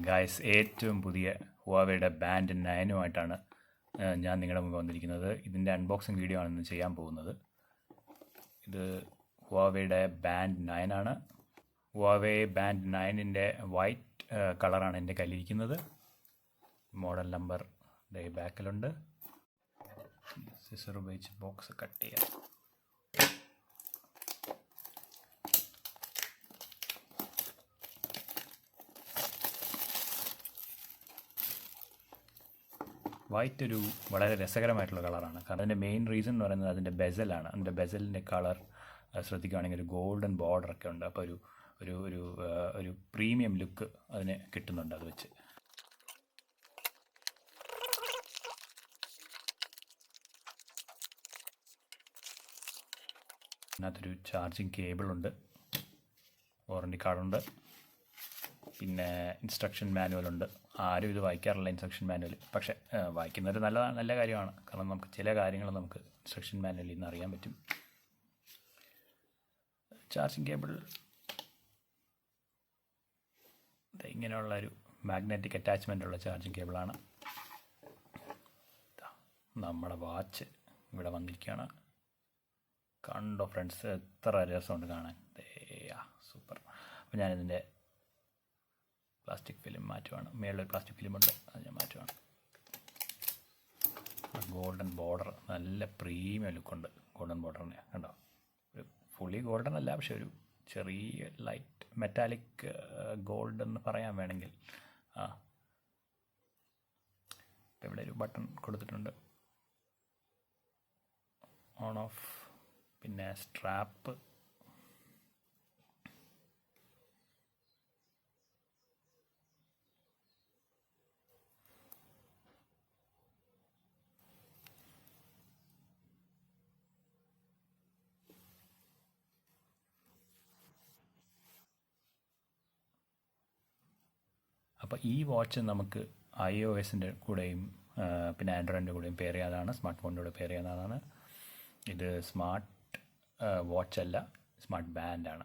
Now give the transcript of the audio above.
Guys, ഏറ്റവും പുതിയ ഹുവാവേയുടെ band 9 ഞാൻ നിങ്ങളുടെ മുമ്പ് വന്നിരിക്കുന്നത്. ഇതിൻ്റെ അൺബോക്സിങ് വീഡിയോ ആണ് ഇന്ന് ചെയ്യാൻ പോകുന്നത്. ഇത് ഹുവാവേയുടെ ബാൻഡ് 9 ആണ്. ഹുവാവേ ബാൻഡ് 9ൻ്റെ വൈറ്റ് കളറാണ് എൻ്റെ കയ്യിലിരിക്കുന്നത്. മോഡൽ നമ്പർ ബാക്കിലുണ്ട്. സിസർ ഉപയോഗിച്ച് ബോക്സ് കട്ട് ചെയ്യാം. വൈറ്റ് ഒരു വളരെ രസകരമായിട്ടുള്ള കളറാണ്. കാരണം അതിൻ്റെ മെയിൻ റീസൺ എന്ന് പറയുന്നത് അതിൻ്റെ ബെസലാണ്. അതിൻ്റെ ബെസലിൻ്റെ കളർ ശ്രദ്ധിക്കുകയാണെങ്കിൽ ഒരു ഗോൾഡൻ ബോർഡറൊക്കെ ഉണ്ട്. അപ്പോൾ ഒരു ഒരു ഒരു ഒരു പ്രീമിയം ലുക്ക് അതിന് കിട്ടുന്നുണ്ട് അത് വെച്ച്. അതിനകത്തൊരു ചാർജിങ് കേബിളുണ്ട്, വാറണ്ടി കാർഡുണ്ട്, പിന്നെ ഇൻസ്ട്രക്ഷൻ മാനുവലുണ്ട്. ആരും ഇത് വായിക്കാറില്ല ഇൻസ്ട്രക്ഷൻ മാനുവൽ, പക്ഷേ വായിക്കുന്നത് നല്ല കാര്യമാണ്. കാരണം നമുക്ക് ചില കാര്യങ്ങൾ നമുക്ക് ഇൻസ്ട്രക്ഷൻ മാനുവലിൽ നിന്ന് അറിയാൻ പറ്റും. ചാർജിങ് കേബിൾ ഇങ്ങനെയുള്ള ഒരു മാഗ്നറ്റിക് അറ്റാച്ച്മെൻ്റ് ഉള്ള ചാർജിങ് കേബിളാണ്. നമ്മുടെ വാച്ച് ഇവിടെ വന്നിരിക്കുകയാണ്. കണ്ടോ ഫ്രണ്ട്സ്, എത്ര രസമുണ്ട് കാണാൻ. സൂപ്പർ. അപ്പോൾ ഞാനിതിൻ്റെ പ്ലാസ്റ്റിക് ഫിലിം മാറ്റുവാണ്. മേളിലൊരു പ്ലാസ്റ്റിക് ഫിലിമുണ്ട്, അത് ഞാൻ മാറ്റുവാണ്. ഗോൾഡൻ ബോർഡർ, നല്ല പ്രീമിയം ലുക്കുണ്ട് ഗോൾഡൻ ബോർഡറിന്. കണ്ടോ, ഒരു ഫുള്ളി ഗോൾഡൻ അല്ല, പക്ഷെ ഒരു ചെറിയ ലൈറ്റ് മെറ്റാലിക് ഗോൾഡ് എന്ന് പറയാൻ വേണമെങ്കിൽ. ഇപ്പം ഇവിടെ ഒരു ബട്ടൺ കൊടുത്തിട്ടുണ്ട്, ഓൺ ഓഫ്. പിന്നെ സ്ട്രാപ്പ്, അപ്പോൾ ഈ വാച്ച് നമുക്ക് iOS-ൻ്റെ കൂടെയും പിന്നെ ആൻഡ്രോയിഡിൻ്റെ കൂടെയും പെയർ ചെയ്യാതാണ്, സ്മാർട്ട് ഫോണിൻ്റെ കൂടെ പെയർ ചെയ്യാവുന്നതാണ്. ഇത് സ്മാർട്ട് വാച്ച് അല്ല, സ്മാർട്ട് ബാൻഡാണ്.